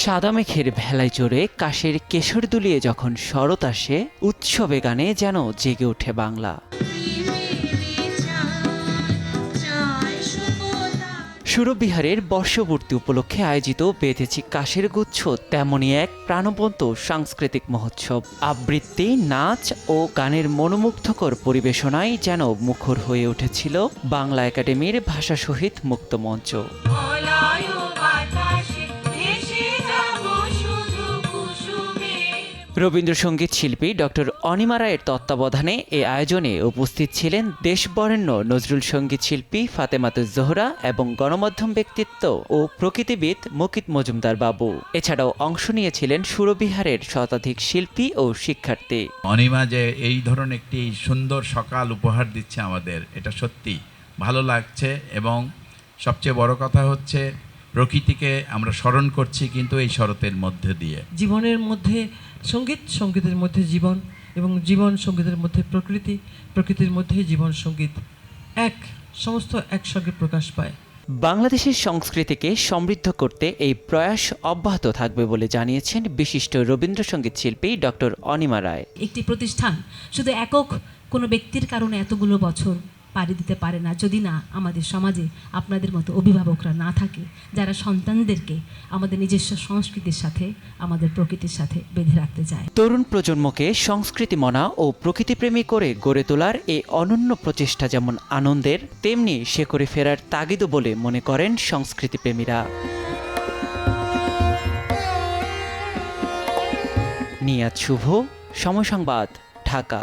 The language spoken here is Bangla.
সাদা মেঘের ভেলায় চড়ে কাশের কেশর দুলিয়ে যখন শরৎ আসে, উৎসবে গানে যেন জেগে ওঠে বাংলা। সুরবিহারের বর্ষপূর্তি উপলক্ষে আয়োজিত বেঁধেছি কাশের গুচ্ছ তেমনই এক প্রাণবন্ত সাংস্কৃতিক মহোৎসব। আবৃত্তি, নাচ ও গানের মনোমুগ্ধকর পরিবেশনায় যেন মুখর হয়ে উঠেছিল বাংলা একাডেমির ভাষা শহীদ মুক্ত মঞ্চ। রবীন্দ্রসঙ্গীত শিল্পী ডক্টর অনিমা রায়ের তত্ত্বাবধানে এ আয়োজনে উপস্থিত ছিলেন দেশবরেণ্য নজরুল সঙ্গীত শিল্পী ফাতেমাতুজ জোহরা এবং গণমাধ্যম ব্যক্তিত্ব ও প্রকৃতিবিদ মুকিত মজুমদার বাবু। এছাড়াও অংশ নিয়েছিলেন সুরবিহারের শতাধিক শিল্পী ও শিক্ষার্থী। অনিমা যে এই ধরনের একটি সুন্দর সকাল উপহার দিচ্ছে আমাদের, এটা সত্যি ভালো লাগছে। এবং সবচেয়ে বড় কথা হচ্ছে প্রকৃতিকে আমরা স্মরণ করছি, কিন্তু এই শরতের মধ্যে দিয়ে। জীবনের মধ্যে সঙ্গীত, সঙ্গীতের মধ্যে জীবন, এবং জীবন সঙ্গীতের মধ্যে প্রকৃতি, প্রকৃতির মধ্যে জীবন সঙ্গীত সমস্ত একসঙ্গে প্রকাশ পায়। বাংলাদেশের সংস্কৃতিকে সমৃদ্ধ করতে এই প্রয়াস অব্যাহত থাকবে বলে জানিয়েছেন বিশিষ্ট রবীন্দ্রসঙ্গীত শিল্পী ডক্টর অনিমা রায়। একটি প্রতিষ্ঠান শুধু একক কোনো ব্যক্তির কারণে এতগুলো বছর পাড়ি দিতে পারে না যদি না আমাদের সমাজে আপনাদের মতো অভিভাবকরা না থাকে, যারা সন্তানদেরকে আমাদের নিজস্ব সংস্কৃতির সাথে, আমাদের প্রকৃতির সাথে বেঁধে রাখতে চায়। তরুণ প্রজন্মকে সংস্কৃতি মনা ও প্রকৃতিপ্রেমী করে গড়ে তোলার এই অনন্য প্রচেষ্টা যেমন আনন্দের, তেমনি শেকড়ে ফেরার তাগিদও বলে মনে করেন সংস্কৃতিপ্রেমীরা। নিয়াত শুভ, সময় সংবাদ, ঢাকা।